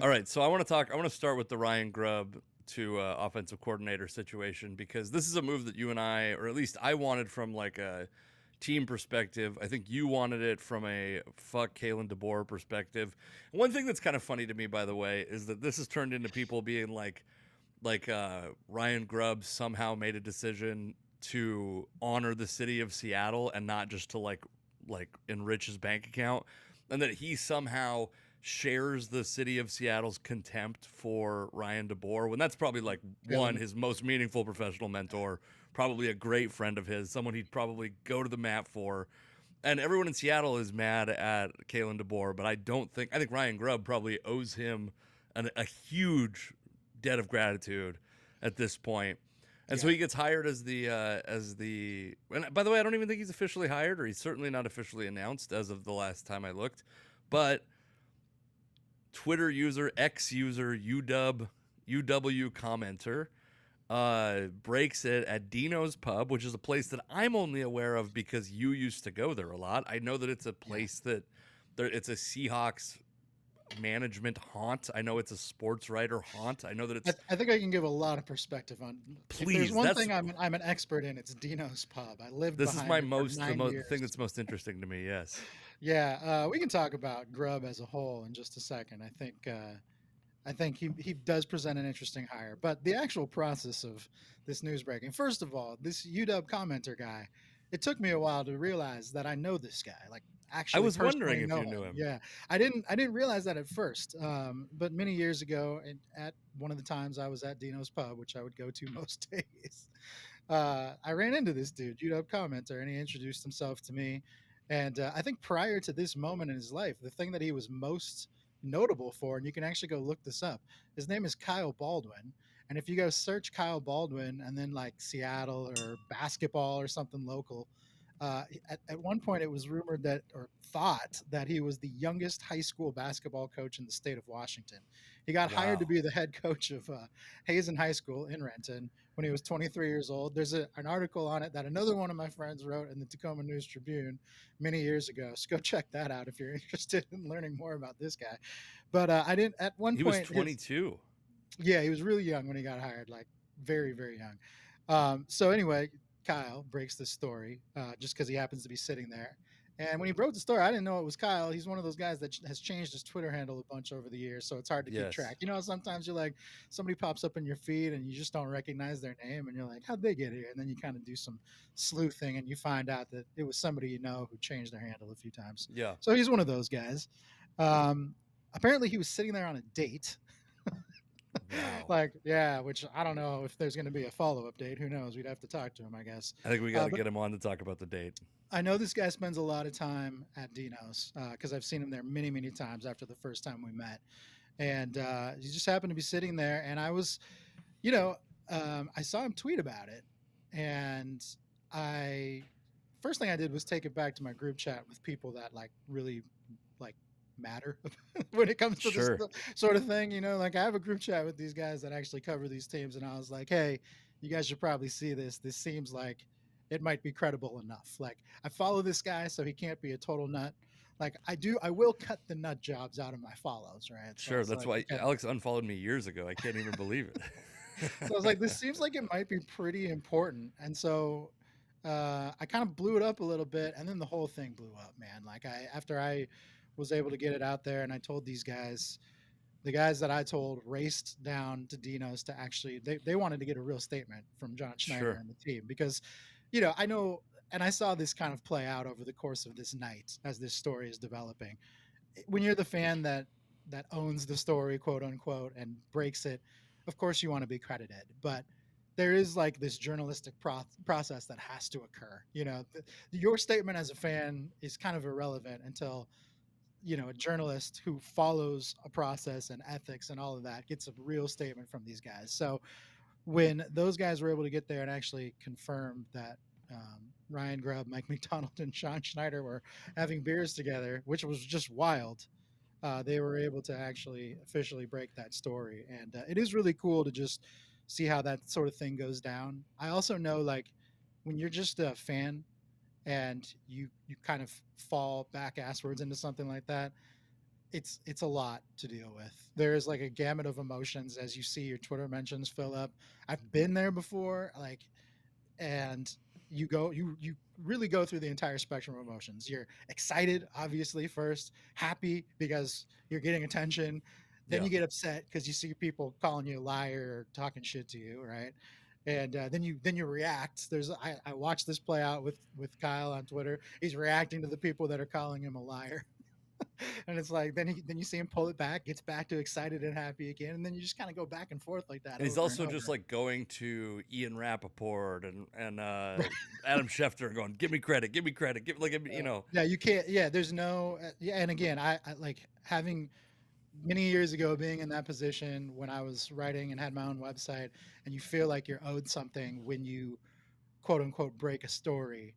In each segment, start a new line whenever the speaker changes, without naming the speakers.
All right, so I want to start with the Ryan Grubb to offensive coordinator situation because this is a move that you and I, or at least I wanted from like a team perspective. I think you wanted it from a fuck Kalen DeBoer perspective. One thing that's kind of funny to me, by the way, is that this has turned into people being like Ryan Grubb somehow made a decision to honor the city of Seattle and not just to like enrich his bank account, and that he somehow shares the city of Seattle's contempt for Ryan DeBoer when that's probably like one
Really?
his most meaningful professional mentor, probably a great friend of his, someone he'd probably go to the mat for. And everyone in Seattle is mad at Kalen DeBoer, but I think Ryan Grubb probably owes him a huge debt of gratitude at this point. And so
Yeah.
he gets hired as the. And by the way, I don't even think he's officially hired, or he's certainly not officially announced as of the last time I looked. But Twitter user, X user, UW commenter breaks it at Dino's Pub, which is a place that I'm only aware of because you used to go there a lot. I know that it's a
Yeah.
place that it's a Seahawks management haunt. I know it's a sports writer haunt. I know that
I,
it's
I think I can give a lot of perspective on. If there's
please.
one
That's
thing I'm an expert in, it's Dino's Pub. I lived
this is
behind
my
it for
most the
9
most the thing
years.
that's most interesting to me. Yes.
Yeah, we can talk about Grubb as a whole in just a second. I think he does present an interesting hire, but the actual process of this news breaking. First of all, this UW commenter guy. It took me a while to realize that I know this guy, like
I
actually
was wondering
personally
if
know
you knew
him.
him.
Yeah, I didn't realize that at first. But many years ago, at one of the times I was at Dino's Pub, which I would go to most days, I ran into this dude, UW commenter, and he introduced himself to me. And I think prior to this moment in his life, the thing that he was most notable for, and you can actually go look this up, his name is Kyle Baldwin. And if you go search Kyle Baldwin and then like Seattle or basketball or something local, at one point it was rumored that or thought that he was the youngest high school basketball coach in the state of Washington. He got hired to
Wow.
be the head coach of Hazen High School in Renton when he was 23 years old. There's an article on it that another one of my friends wrote in the Tacoma News Tribune many years ago. So go check that out if you're interested in learning more about this guy. But I didn't. At one
He was
point, his
22.
yeah, he was really young when he got hired, like very very young. So anyway, Kyle breaks this story just because he happens to be sitting there. And when he broke the story, I didn't know it was Kyle. He's one of those guys that has changed his Twitter handle a bunch over the years, so it's hard to keep
Yes.
track. You know, sometimes you're like, somebody pops up in your feed and you just don't recognize their name, and you're like, how'd they get here? And then you kind of do some sleuthing, and you find out that it was somebody you know who changed their handle a few times.
Yeah.
So he's one of those guys. Um, Apparently, he was sitting there on a date.
Wow.
Like, yeah, which I don't know if there's going to be a follow up date. Who knows? We'd have to talk to him, I guess.
I think we got to
But
get him on to talk about the date.
I know this guy spends a lot of time at Dino's because I've seen him there many, many times after the first time we met. And he just happened to be sitting there. And I was, you know, I saw him tweet about it. And I, first thing I did was take it back to my group chat with people that like really like matter when it comes to this
Sure.
sort of thing. You know, like I have a group chat with these guys that actually cover these teams, and I was like, hey, you guys should probably see this. This seems like it might be credible enough. Like I follow this guy, so he can't be a total nut. Like I will cut the nut jobs out of my follows, right? So I
Sure.
was
That's
like,
why
okay.
Alex unfollowed me years ago. I can't even believe
So I was
it.
like, this seems like it might be pretty important. And so I kind of blew it up a little bit, and then the whole thing blew up, man. Like after I was able to get it out there, and I told these guys, the guys that I told raced down to Dino's to actually they wanted to get a real statement from John Schneider
Sure.
and the team because, I know, and I saw this kind of play out over the course of this night as this story is developing. When you're the fan that owns the story, quote unquote, and breaks it, of course you want to be credited, but there is like this journalistic process that has to occur. Your statement as a fan is kind of irrelevant until a journalist who follows a process and ethics and all of that gets a real statement from these guys. So when those guys were able to get there and actually confirm that Ryan Grubb, Mike McDonald, and Sean Schneider were having beers together, which was just wild, they were able to actually officially break that story. And it is really cool to just see how that sort of thing goes down. I also know, like, when you're just a fan and you kind of fall back asswards into something like that, it's a lot to deal with. There's like a gamut of emotions as you see your Twitter mentions fill up. I've been there before, like, and you really go through the entire spectrum of emotions. You're excited, obviously, first, happy because you're getting attention, then
Yeah.
you get upset because you see people calling you a liar or talking shit to you, right? And then you react. I watched this play out with Kyle on Twitter. He's reacting to the people that are calling him a liar. And it's like then you see him pull it back, gets back to excited and happy again, and then you just kind of go back and forth like that
And he's
over and
also just
over.
like going to Ian Rappaport and Adam Schefter and going, give me credit, give me credit, give like you know.
Yeah, you can't. Yeah, there's no. Yeah, and again, I like having many years ago being in that position when I was writing and had my own website, and you feel like you're owed something when you quote unquote break a story.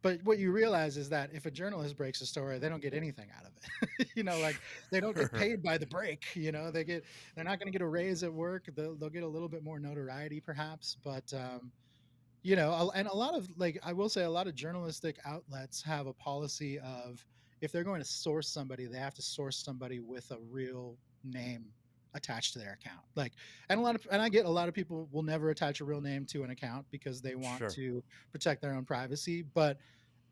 But what you realize is that if a journalist breaks a story, they don't get anything out of it. Like they don't get
Sure.
paid by the break. They're not going to get a raise at work. They'll get a little bit more notoriety, perhaps. But and a lot of, like, I will say, a lot of journalistic outlets have a policy of, if they're going to source somebody, they have to source somebody with a real name attached to their account. Like, and I get a lot of people will never attach a real name to an account because they want
Sure.
to protect their own privacy. But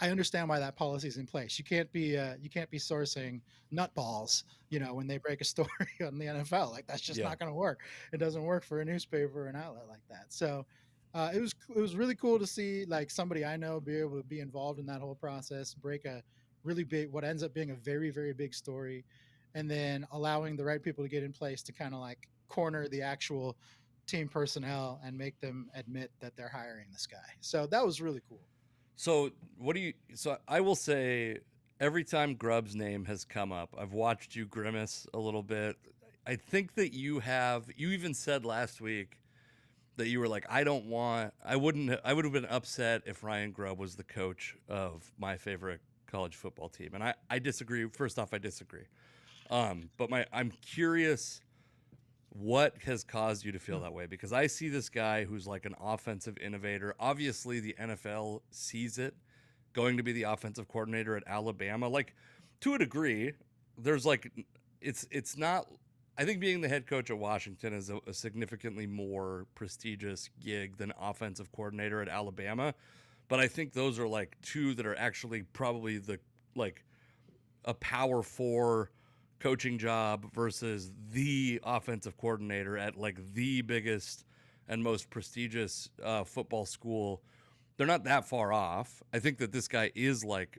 I understand why that policy is in place. You can't be sourcing nutballs, when they break a story on the NFL. Like, that's just
Yeah.
not going to work. It doesn't work for a newspaper or an outlet like that. So it was really cool to see, like, somebody I know be able to be involved in that whole process, break a really big, what ends up being a very, very big story, and then allowing the right people to get in place to kind of like corner the actual team personnel and make them admit that they're hiring this guy. So that was really cool.
So so I will say every time Grubb's name has come up, I've watched you grimace a little bit. I think that you even said last week that you were like, I would have been upset if Ryan Grubb was the coach of my favorite college football team. And I disagree. First off, I disagree. But I'm curious what has caused you to feel that way, because I see this guy who's like an offensive innovator. Obviously, the NFL sees it, going to be the offensive coordinator at Alabama. Like, to a degree, there's like it's not. I think being the head coach at Washington is a significantly more prestigious gig than offensive coordinator at Alabama. But I think those are like two that are actually probably the like a power four coaching job versus the offensive coordinator at like the biggest and most prestigious football school. They're not that far off. I think that this guy is like,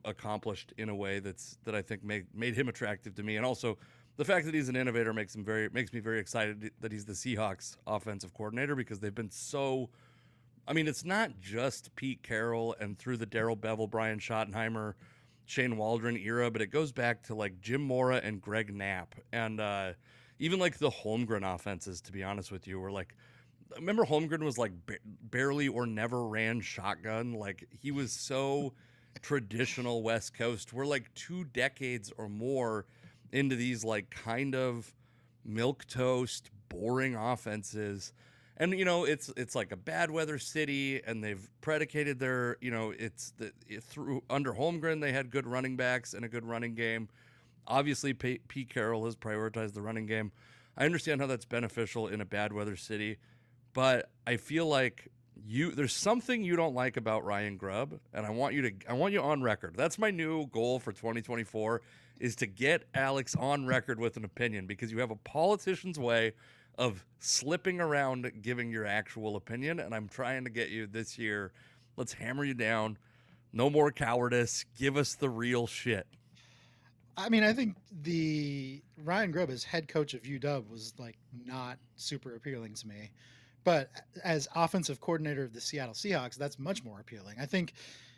accomplished in a way that I think made him attractive to me. And also the fact that he's an innovator makes me very excited that he's the Seahawks offensive coordinator, because they've been so, I mean, it's not just Pete Carroll and through the Darrell Bevel, Brian Schottenheimer, Shane Waldron era, but it goes back to like Jim Mora and Greg Knapp, and even like the Holmgren offenses. To be honest with you, were like, remember Holmgren was like barely or never ran shotgun. Like, he was so traditional West Coast. We're like 2 decades or more into these like kind of milk toast, boring offenses. And it's like a bad weather city, and they've predicated their through under Holmgren they had good running backs and a good running game. Obviously, Pete Carroll has prioritized the running game. I understand how that's beneficial in a bad weather city, but I feel like there's something you don't like about Ryan Grubb, and I want you on record. That's my new goal for 2024, is to get Alex on record with an opinion, because you have a politician's way of slipping around giving your actual opinion, and I'm trying to get you this year. Let's hammer you down. No more cowardice. Give us the real shit.
I mean, I think the Ryan Grubb as head coach of UW was like not super appealing to me, but as offensive coordinator of the Seattle Seahawks, that's much more appealing. I think,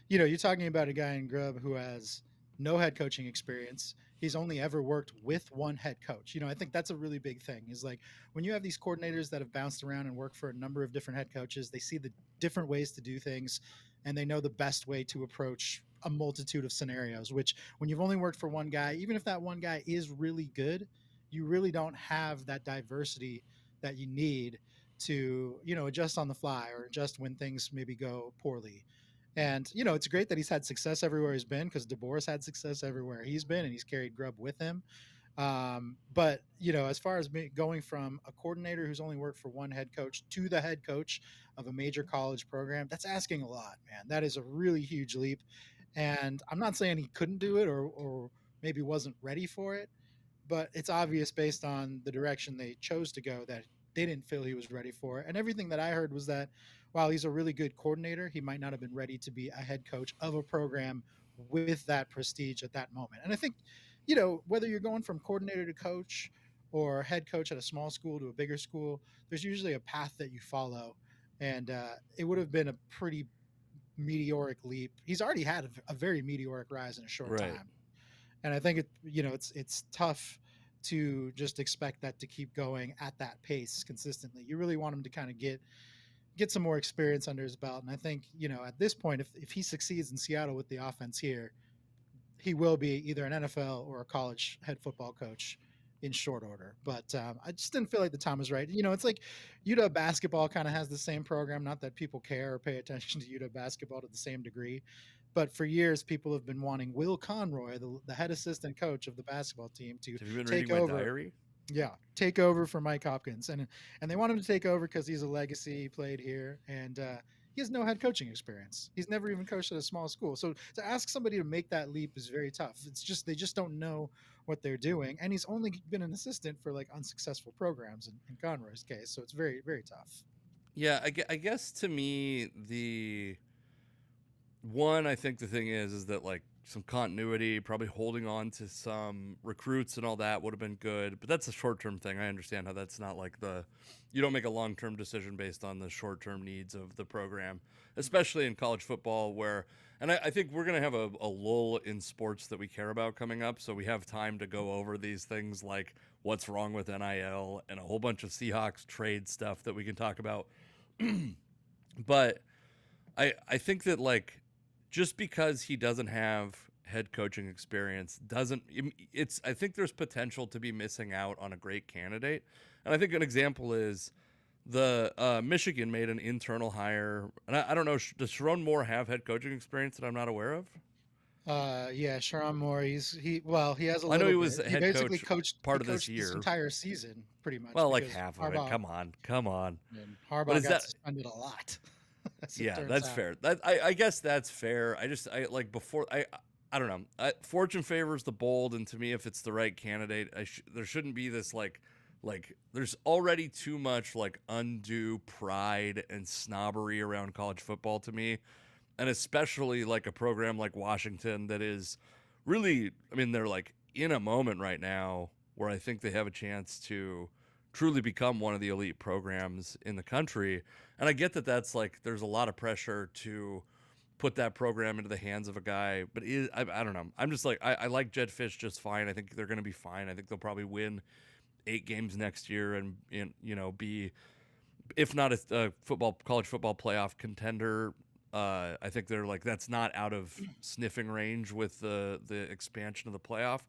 you're talking about a guy in Grubb who has no head coaching experience. He's only ever worked with one head coach. I think that's a really big thing, is like, when you have these coordinators that have bounced around and worked for a number of different head coaches, they see the different ways to do things, and they know the best way to approach a multitude of scenarios, which, when you've only worked for one guy, even if that one guy is really good, you really don't have that diversity that you need to, adjust on the fly or adjust when things maybe go poorly. And, it's great that he's had success everywhere he's been, because DeBoer's had success everywhere he's been, and he's carried Grubb with him. But, as far as me going from a coordinator who's only worked for one head coach to the head coach of a major college program, that's asking a lot, man. That is a really huge leap. And I'm not saying he couldn't do it, or maybe wasn't ready for it, but it's obvious based on the direction they chose to go that they didn't feel he was ready for it. And everything that I heard was that while he's a really good coordinator, he might not have been ready to be a head coach of a program with that prestige at that moment. And I think, whether you're going from coordinator to coach or head coach at a small school to a bigger school, there's usually a path that you follow. And it would have been a pretty meteoric leap. He's already had a very meteoric rise in a short
Right.
time. And I think it's tough to just expect that to keep going at that pace consistently. You really want him to kind of get some more experience under his belt. And I think, at this point, if he succeeds in Seattle with the offense here, he will be either an NFL or a college head football coach in short order. But I just didn't feel like the time was right. It's like UW basketball kind of has the same program. Not that people care or pay attention to UW basketball to the same degree, but for years people have been wanting Will Conroy, the head assistant coach of the basketball team, to
Have you been
take
reading my
over.
diary?
Yeah, take over for Mike Hopkins, and they want him to take over because he's a legacy. He played here, and he has no head coaching experience. He's never even coached at a small school. So to ask somebody to make that leap is very tough. It's just they just don't know what they're doing, and he's only been an assistant for like unsuccessful programs in Conroy's case. So it's very, very tough.
Yeah, I guess to me the one, I think the thing is that like some continuity, probably holding on to some recruits and all that would have been good. But that's a short term thing. I understand how that's not like you don't make a long term decision based on the short term needs of the program, especially in college football, where, and I think we're going to have a lull in sports that we care about coming up. So we have time to go over these things like what's wrong with NIL and a whole bunch of Seahawks trade stuff that we can talk about. But I think that like, just because he doesn't have head coaching experience I think there's potential to be missing out on a great candidate. And I think an example is the Michigan made an internal hire, and I don't know, does Sharon Moore have head coaching experience that I'm not aware of?
Yeah, Sharon Moore. He has a
I know
little
he was
bit.
a
He
head
basically
coach
coached
part of this
this
year.
entire season pretty much.
Well, like
because
half of it. Come on.
And
But
Harbaugh
is
got
that
suspended a lot.
Yeah, that's fair. I guess that's fair. I like before I don't know. Fortune favors the bold, and to me, if it's the right candidate, there shouldn't be this like there's already too much like undue pride and snobbery around college football to me, and especially like a program like Washington that is really, I mean, they're like in a moment right now where I think they have a chance to truly become one of the elite programs in the country. And I get that that's like there's a lot of pressure to put that program into the hands of a guy, but I don't know. I'm just like I like Jed Fish just fine. I think they're going to be fine. I think they'll probably win 8 games next year and be, if not a college football playoff contender. I think they're like that's not out of sniffing range with the expansion of the playoff.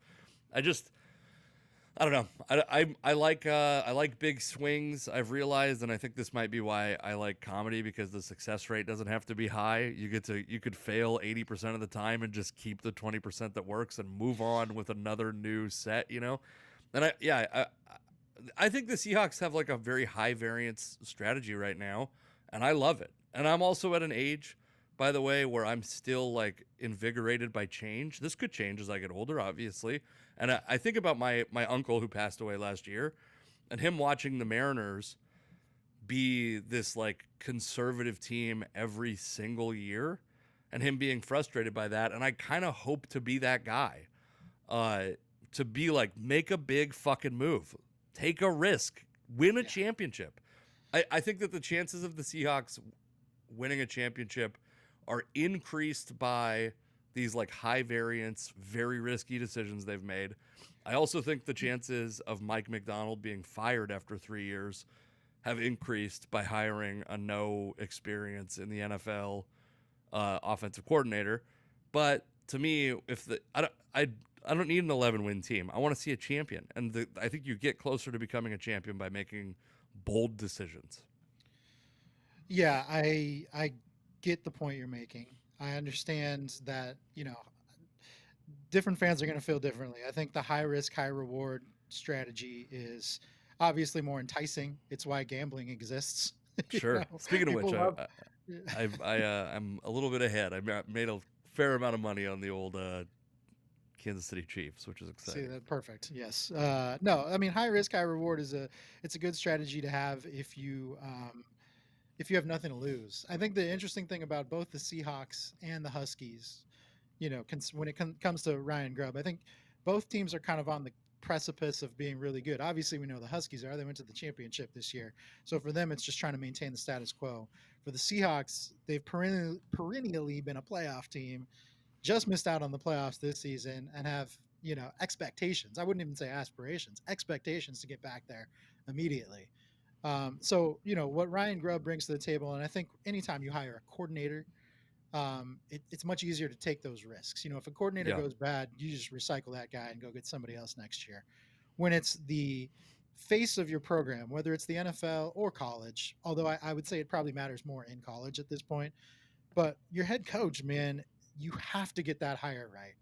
I don't know. I like big swings. I've realized, and I think this might be why I like comedy, because the success rate doesn't have to be high. You could fail 80% of the time and just keep the 20% that works and move on with another new set. And I think the Seahawks have like a very high variance strategy right now, and I love it. And I'm also at an age, by the way, where I'm still like invigorated by change. This could change as I get older, obviously. And I think about my uncle who passed away last year, and him watching the Mariners be this like conservative team every single year, and him being frustrated by that. And I kind of hope to be that guy, to be like, make a big fucking move, take a risk, win a championship. I think that the chances of the Seahawks winning a championship are increased by these like high variance, very risky decisions they've made. I also think the chances of Mike McDonald being fired after 3 years have increased by hiring a no experience in the NFL offensive coordinator. But to me, I don't need an 11-win team. I want to see a champion, and I think you get closer to becoming a champion by making bold decisions.
Yeah, I get the point you're making. I understand that, different fans are going to feel differently. I think the high risk, high reward strategy is obviously more enticing. It's why gambling exists. you
Sure.
know,
Speaking of which,
people love.
I'm a little bit ahead. Made a fair amount of money on the old Kansas City Chiefs, which is
See
exciting.
that perfect. Yes. No, I mean high risk, high reward is it's a good strategy to have if you have nothing to lose. I think the interesting thing about both the Seahawks and the Huskies, when it comes to Ryan Grubb, I think both teams are kind of on the precipice of being really good. Obviously, we know the Huskies are. They went to the championship this year. So for them, it's just trying to maintain the status quo. For the Seahawks, they've perennially been a playoff team, just missed out on the playoffs this season and have, expectations. I wouldn't even say aspirations, expectations to get back there immediately. So, what Ryan Grubb brings to the table, and I think anytime you hire a coordinator, it's much easier to take those risks. If a coordinator
Yeah.
goes bad, you just recycle that guy and go get somebody else next year. When it's the face of your program, whether it's the NFL or college, although I would say it probably matters more in college at this point, but your head coach, man, you have to get that hire right.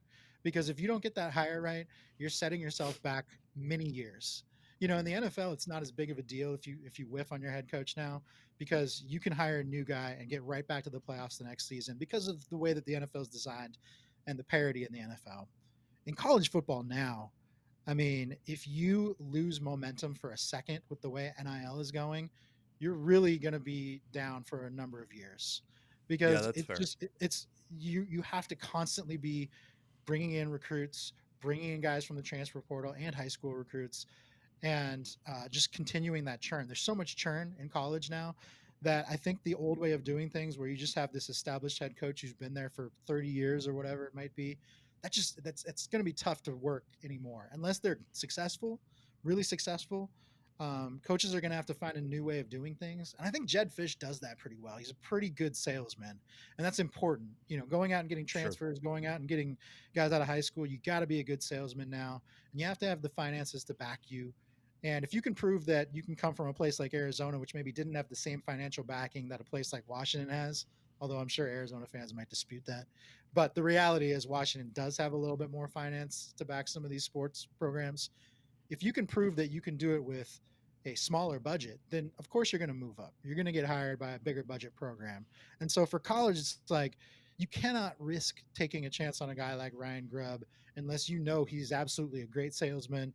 Because if you don't get that hire right, you're setting yourself back many years. In the NFL, it's not as big of a deal if you whiff on your head coach now, because you can hire a new guy and get right back to the playoffs the next season because of the way that the NFL is designed and the parity in the NFL. In college football now, I mean, if you lose momentum for a second with the way NIL is going, you're really going to be down for a number of years,
Yeah,
because
that's fair.
it's you have to constantly be bringing in recruits, bringing in guys from the transfer portal and high school recruits, and just continuing that churn. There's so much churn in college now that I think the old way of doing things, where you just have this established head coach who's been there for 30 years or whatever it might be, that's it's going to be tough to work anymore unless they're successful, really successful. Coaches are going to have to find a new way of doing things, and I think Jed Fish does that pretty well. He's a pretty good salesman, and that's important. Going out and getting
Sure.
transfers, going out and getting guys out of high school. You got to be a good salesman now, and you have to have the finances to back you. And if you can prove that you can come from a place like Arizona, which maybe didn't have the same financial backing that a place like Washington has, although I'm sure Arizona fans might dispute that. But the reality is, Washington does have a little bit more finance to back some of these sports programs. If you can prove that you can do it with a smaller budget, then of course you're going to move up. You're going to get hired by a bigger budget program. And so for college, it's like you cannot risk taking a chance on a guy like Ryan Grubb unless you know he's absolutely a great salesman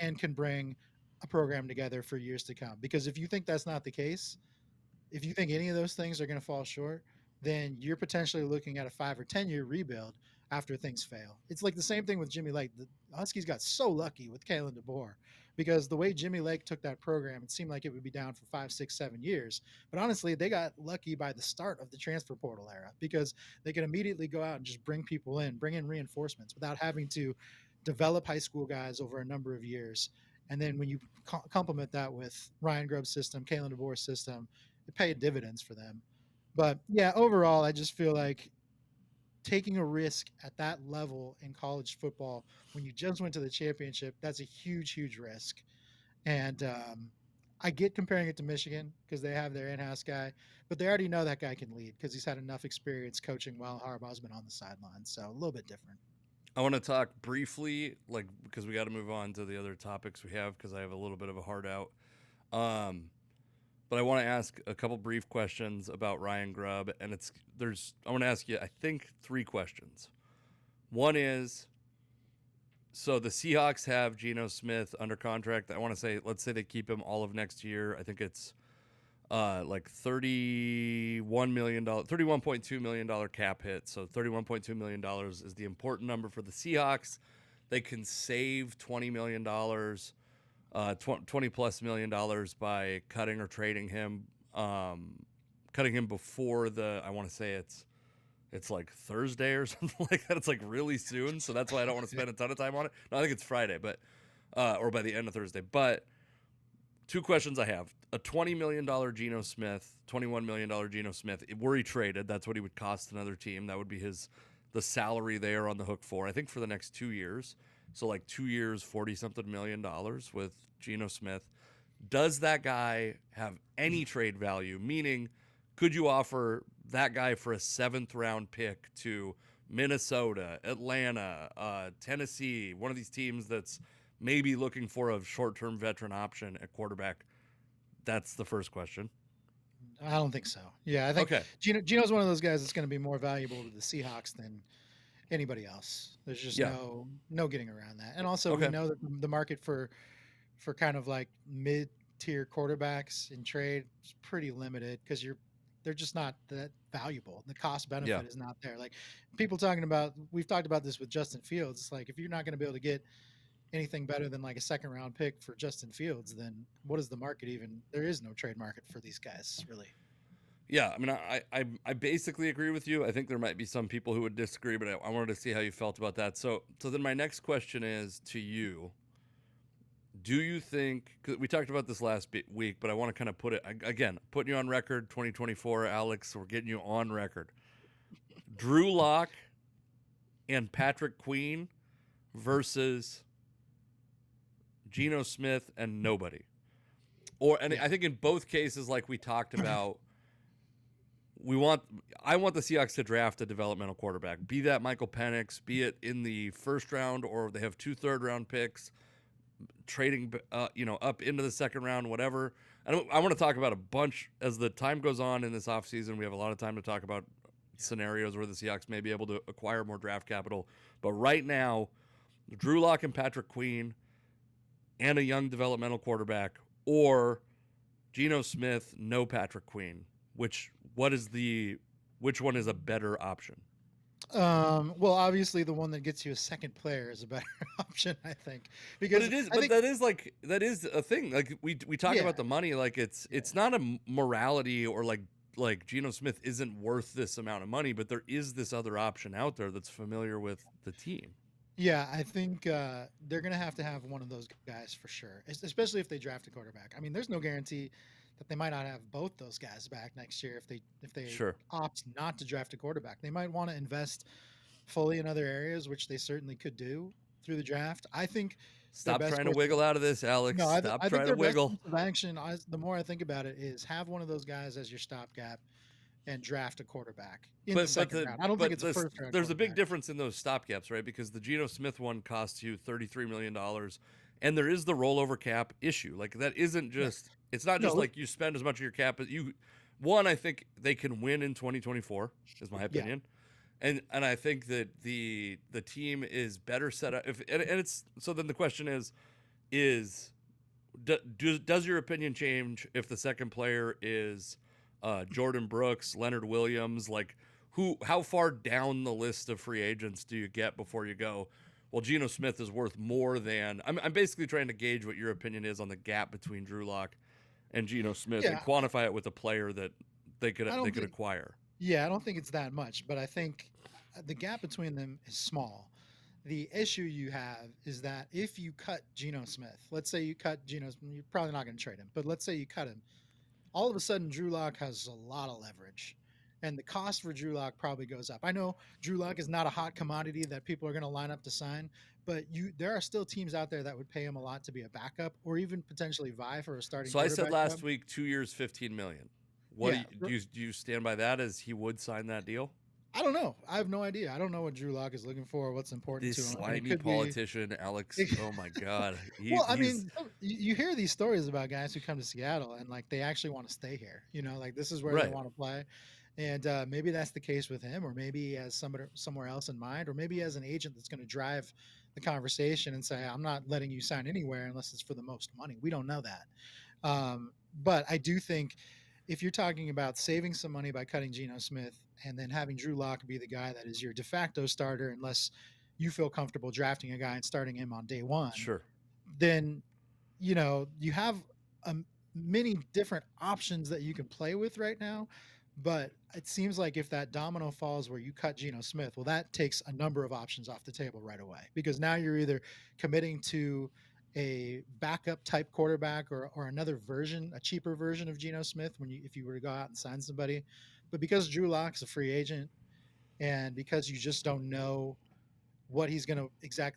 and can bring a program together for years to come. Because if you think that's not the case, if you think any of those things are going to fall short, then you're potentially looking at a 5 or 10 year rebuild after things fail. It's like the same thing with Jimmy Lake. The Huskies got so lucky with Kalen DeBoer, because the way Jimmy Lake took that program, it seemed like it would be down for 5, 6, 7 years. But honestly, they got lucky by the start of the transfer portal era, because they could immediately go out and just bring people in, bring in reinforcements without having to develop high school guys over a number of years. And then when you complement that with Ryan Grubb's system, Kalen DeBoer's system, it paid dividends for them. But yeah, overall, I just feel like taking a risk at that level in college football when you just went to the championship, that's a huge, huge risk. And I get comparing it to Michigan because they have their in-house guy, but they already know that guy can lead because he's had enough experience coaching while Harbaugh's been on the sideline. So a little bit different.
I want to talk briefly, like, because we got to move on to the other topics we have, because I have a little bit of a heart out. Um, but I want to ask a couple brief questions about Ryan Grubb, and I want to ask you, I think, 3 questions. One is, so the Seahawks have Geno Smith under contract. I want to say, let's say they keep him all of next year. I think it's like $31 million, $31.2 million cap hit. So $31.2 million is the important number for the Seahawks. They can save $20 million, 20 plus $1 million by cutting or trading him, cutting him before I want to say it's like Thursday or something like that. It's like really soon, so that's why I don't want to spend a ton of time on it. No, I think it's Friday, but or by the end of Thursday. But 2 questions I have: a $20 million Geno Smith, $21 million Geno Smith. Were he traded, that's what he would cost another team. That would be the salary they are on the hook for. I think for the next 2 years. So like 2 years, $40-something million with Geno Smith. Does that guy have any trade value? Meaning, could you offer that guy for a 7th round pick to Minnesota, Atlanta, Tennessee, one of these teams that's maybe looking for a short-term veteran option at quarterback? That's the first question.
I don't think so. Yeah, I think
Okay.
Geno's one of those guys that's going to be more valuable to the Seahawks than anybody else. There's just
Yeah.
no getting around that. And also, we
Okay.
know that the market for kind of like mid-tier quarterbacks in trade is pretty limited because they're just not that valuable. The cost
Yeah.
benefit is not there. Like we've talked about this with Justin Fields. It's like if you're not going to be able to get anything better than like a second round pick for Justin Fields, then what is the market even? There is no trade market for these guys, really.
Yeah, I mean, I basically agree with you. I think there might be some people who would disagree, but I wanted to see how you felt about that. So then my next question is to you: do you think? Cause we talked about this last week, but I want to kind of put it again, putting you on record. 2024, Alex, we're getting you on record. Drew Lock and Patrick Queen versus Geno Smith and nobody. And
Yeah.
I think in both cases, like we talked about, I want the Seahawks to draft a developmental quarterback, be that Michael Penix, be it in the first round, or they have 2 third-round picks, trading up into the second round, whatever. I want to talk about a bunch as the time goes on in this offseason. We have a lot of time to talk about scenarios where the Seahawks may be able to acquire more draft capital. But right now, Drew Lock and Patrick Queen and a young developmental quarterback, or Geno Smith, no Patrick Queen. Which one is a better option?
Well, obviously the one that gets you a second player is a better option, I think,
But
because
it is,
I think
that is a thing. Like we talk
yeah,
about the money, like it's not a morality or like Geno Smith isn't worth this amount of money, but there is this other option out there that's familiar with the team.
yeah, I think they're gonna have to have one of those guys for sure, especially if they draft a quarterback. I mean, there's no guarantee that they might not have both those guys back next year if they
Sure.
opt not to draft a quarterback. They might want to invest fully in other areas, which they certainly could do through the draft. I think their
Stop
best
trying to
course of
wiggle out of this, Alex.
no,
Stop
I think
trying to
their best
wiggle.
course of action, the more I think about it, is have one of those guys as your stopgap and draft a quarterback in the second round. I don't think it's a first round
There's a big
quarterback.
difference in those stopgaps, right? Because the Geno Smith one costs you $33 million, and there is the rollover cap issue. Like that isn't
Yeah.
just it's not just
No,
like you spend as much of your cap as you. One, I think they can win in 2024, is my
yeah.
opinion, and I think that the team is better set up. If and it's so then the question is does your opinion change if the second player is Jordan Brooks, Leonard Williams? Like, how far down the list of free agents do you get before you go, well, Geno Smith is worth more than? I'm basically trying to gauge what your opinion is on the gap between Drew Lock and Geno Smith and
Yeah,
quantify it with a player that they
I don't
could
think
acquire.
yeah, I don't think it's that much, but I think the gap between them is small. The issue you have is that if you cut Geno Smith, let's say you cut Geno, you're probably not going to trade him, but let's say you cut him, all of a sudden Drew Lock has a lot of leverage. And the cost for Drew Lock probably goes up. I know Drew Lock is not a hot commodity that people are going to line up to sign, but there are still teams out there that would pay him a lot to be a backup or even potentially vie for a starting
So I said
quarterback job.
last week, 2 years, $15 million. What
Yeah,
do you stand by that as he would sign that deal?
I don't know. I have no idea. I don't know what Drew Lock is looking for, what's important
This
to him. I mean, it
slimy
could be.
politician, Alex. Oh my God,
Well, I
he's
mean, you hear these stories about guys who come to Seattle and like they actually want to stay here. Like this is where they
right.
want to play, and maybe that's the case with him, or maybe he has somebody somewhere else in mind, or maybe he has an agent that's going to drive the conversation and say, "I'm not letting you sign anywhere unless it's for the most money." We don't know that, but I do think if you're talking about saving some money by cutting Geno Smith and then having Drew Lock be the guy that is your de facto starter, unless you feel comfortable drafting a guy and starting him on day one,
Sure.
then you have many different options that you can play with right now. But it seems like if that domino falls where you cut Geno Smith, well, that takes a number of options off the table right away because now you're either committing to a backup type quarterback or another version, a cheaper version of Geno Smith if you were to go out and sign somebody. But because Drew Lock's a free agent and because you just don't know what he's going to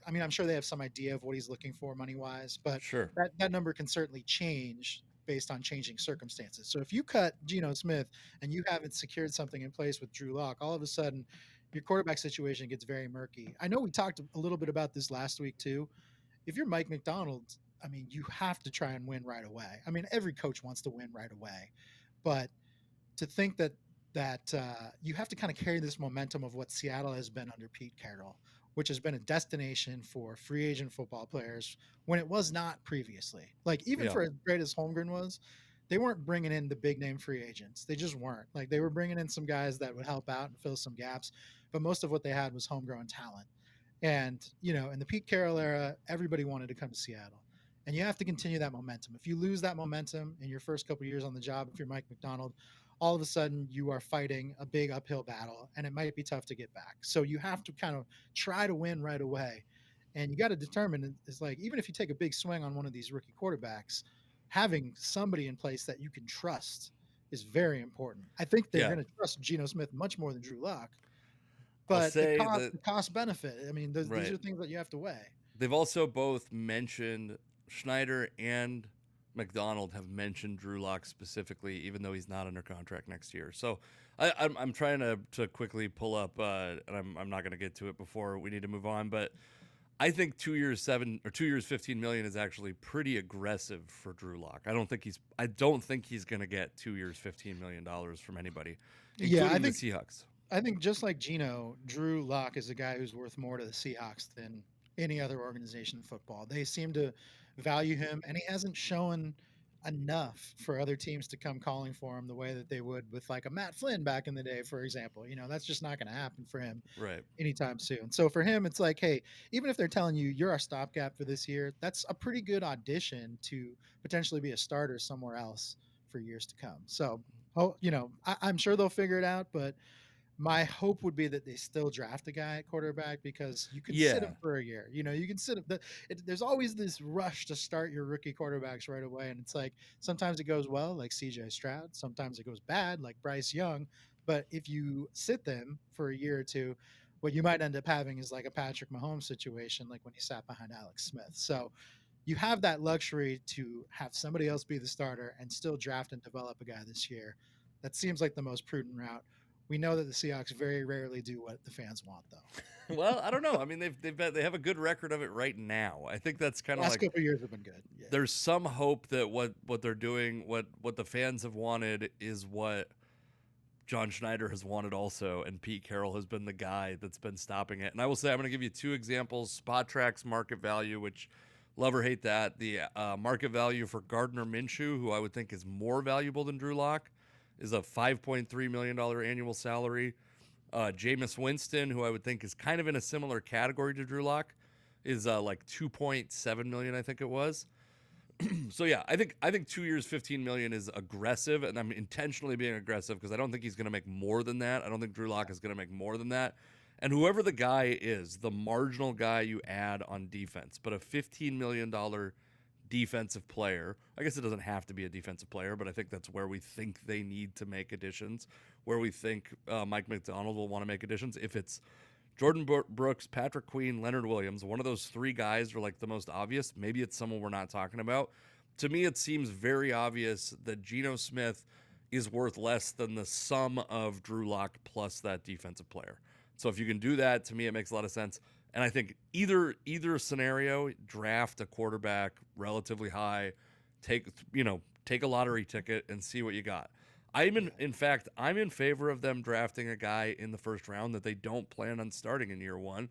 I mean, I'm sure they have some idea of what he's looking for money wise, but
Sure.
that number can certainly change based on changing circumstances. So if you cut Geno Smith and you haven't secured something in place with Drew Lock, all of a sudden your quarterback situation gets very murky. I know we talked a little bit about this last week too. If you're Mike McDonald, I mean, you have to try and win right away. I mean, every coach wants to win right away, but to think that you have to kind of carry this momentum of what Seattle has been under Pete Carroll, which has been a destination for free agent football players when it was not previously. Like even
Yeah.
for as great as Holmgren was, they weren't bringing in the big name free agents. They just weren't. Like they were bringing in some guys that would help out and fill some gaps, but most of what they had was homegrown talent. And, in the Pete Carroll era, everybody wanted to come to Seattle. And you have to continue that momentum. If you lose that momentum in your first couple of years on the job, if you're Mike McDonald, all of a sudden you are fighting a big uphill battle and it might be tough to get back. So you have to kind of try to win right away. And you got to determine it's like, even if you take a big swing on one of these rookie quarterbacks, having somebody in place that you can trust is very important. I think they're
Yeah.
going to trust Geno Smith much more than Drew Lock.
I'll
But the
say
cost,
that
the cost benefit. I mean, these
right.
are things that you have to weigh.
They've also both mentioned Schneider and McDonald have mentioned Drew Lock specifically, even though he's not under contract next year. So I'm trying to quickly pull up, and I'm not going to get to it before we need to move on. But I think 2 years 15 million is actually pretty aggressive for Drew Lock. I don't think he's going to get 2 years $15 million from anybody,
Yeah,
including the Seahawks.
I think just like Geno, Drew Lock is a guy who's worth more to the Seahawks than any other organization in football. They seem to value him, and he hasn't shown enough for other teams to come calling for him the way that they would with like a Matt Flynn back in the day, for example. That's just not going to happen for him
Right.
anytime soon. So for him, it's like, hey, even if they're telling you you're our stopgap for this year, that's a pretty good audition to potentially be a starter somewhere else for years to come. So, I'm sure they'll figure it out, but my hope would be that they still draft a guy at quarterback because you can sit
Yeah.
him for a year. You can sit him. There's always this rush to start your rookie quarterbacks right away, and it's like sometimes it goes well, like C.J. Stroud. Sometimes it goes bad, like Bryce Young. But if you sit them for a year or two, what you might end up having is like a Patrick Mahomes situation, like when he sat behind Alex Smith. So you have that luxury to have somebody else be the starter and still draft and develop a guy this year. That seems like the most prudent route. We know that the Seahawks very rarely do what the fans want, though.
Well, I don't know. I mean, they have a good record of it right now. I think that's kind of
Last
like
couple of years have been good. Yeah.
there's some hope that what they're doing, what the fans have wanted, is what John Schneider has wanted also, and Pete Carroll has been the guy that's been stopping it. And I will say, I'm going to give you two examples: Spot Track's market value, which love or hate that. The market value for Gardner Minshew, who I would think is more valuable than Drew Lock, is a $5.3 million annual salary. Jameis Winston, who I would think is kind of in a similar category to Drew Lock, is like 2.7 million, I think it was. So yeah, I think 2 years, 15 million is aggressive, and I'm intentionally being aggressive because I don't think he's going to make more than that. I don't think Drew Lock is going to make more than that. And whoever the guy is, the marginal guy you add on defense, but a $15 million defensive player. I guess it doesn't have to be a defensive player, but I think that's where we think they need to make additions, where we think Mike McDonald will want to make additions. If it's Jordan Brooks, Patrick Queen, Leonard Williams, one of those three guys are like the most obvious. Maybe it's someone we're not talking about. To me, it seems very obvious that Geno Smith is worth less than the sum of Drew Lock plus that defensive player. So if you can do that, to me, it makes a lot of sense. And I think either scenario, draft a quarterback relatively high, take a lottery ticket and see what you got. In fact, I'm in favor of them drafting a guy in the first round that they don't plan on starting in year one,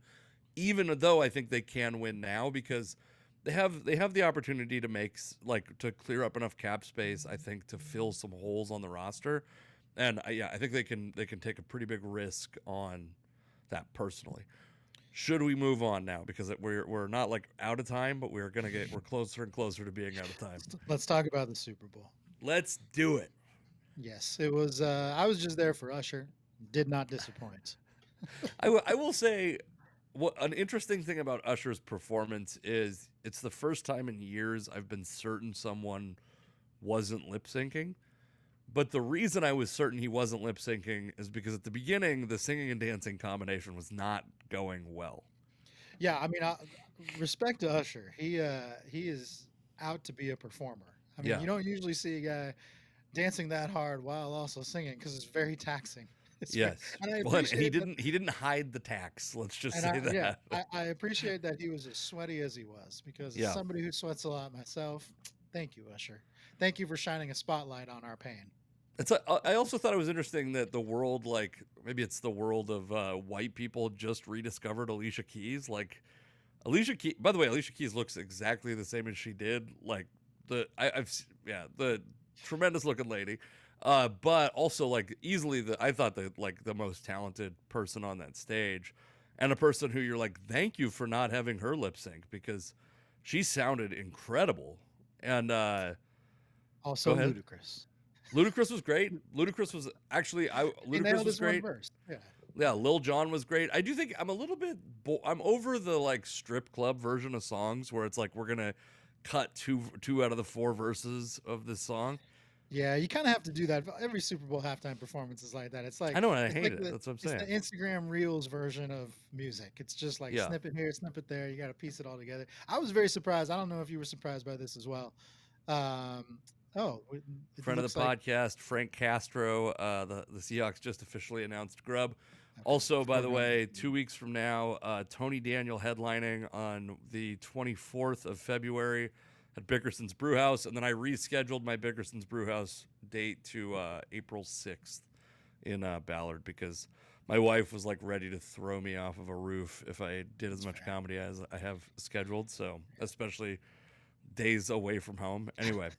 even though I think they can win now because they have the opportunity to clear up enough cap space, I think, to fill some holes on the roster. And I think they can take a pretty big risk on that personally. Should we move on now? Because we're not like out of time, but we're closer and closer to being out of time.
Let's talk about the Super Bowl.
Let's do it.
Yes, it was. I was just there for Usher. Did not disappoint.
I will say, what an interesting thing about Usher's performance is it's the first time in years I've been certain someone wasn't lip syncing. But the reason I was certain he wasn't lip syncing is because at the beginning, the singing and dancing combination was not going well.
Yeah, I mean, respect to Usher. He is out to be a performer. I mean,
Yeah.
you don't usually see a guy dancing that hard while also singing because it's very taxing. It's very,
Yes.
and I
Well, and he
appreciate that.
didn't hide the tax. Let's just
And
say
yeah,
that.
I appreciate that he was as sweaty as he was because as
Yeah.
somebody who sweats a lot myself, thank you, Usher. Thank you for shining a spotlight on our pain.
I also thought it was interesting that the world, like maybe it's the world of white people, just rediscovered Alicia Keys. Like Alicia Keys. By the way, Alicia Keys looks exactly the same as she did. Like the tremendous looking lady. But also like easily I thought that like the most talented person on that stage, and a person who you're like, thank you for not having her lip sync because she sounded incredible. And go
Also
ahead.
ludicrous.
Ludacris was great. Ludacris was actually
He
Ludacris
nailed
was
his one
great.
verse. Yeah.
Yeah, Lil Jon was great. I do think I'm a little bit I'm over the like strip club version of songs where it's like we're gonna cut two out of the four verses of this song.
Yeah, you kind of have to do that. Every Super Bowl halftime performance is like that.
I know, and I hate it. That's what I'm
it's the
saying.
Instagram Reels version of music. It's just like
Yeah.
snippet here, snippet there. You got to piece it all together. I was very surprised. I don't know if you were surprised by this as well. Oh, it
Friend of
looks
the
like
podcast, Frank Castro. The Seahawks just officially announced Grubb.
okay,
Also, by the
foregone
way,
conclusion.
2 weeks from now, Tony Daniel headlining on the 24th of February at Bickerson's Brewhouse, and then I rescheduled my Bickerson's Brewhouse date to April 6th in Ballard because my wife was like ready to throw me off of a roof if I did as much comedy as I have scheduled. So, especially days away from home. Anyway,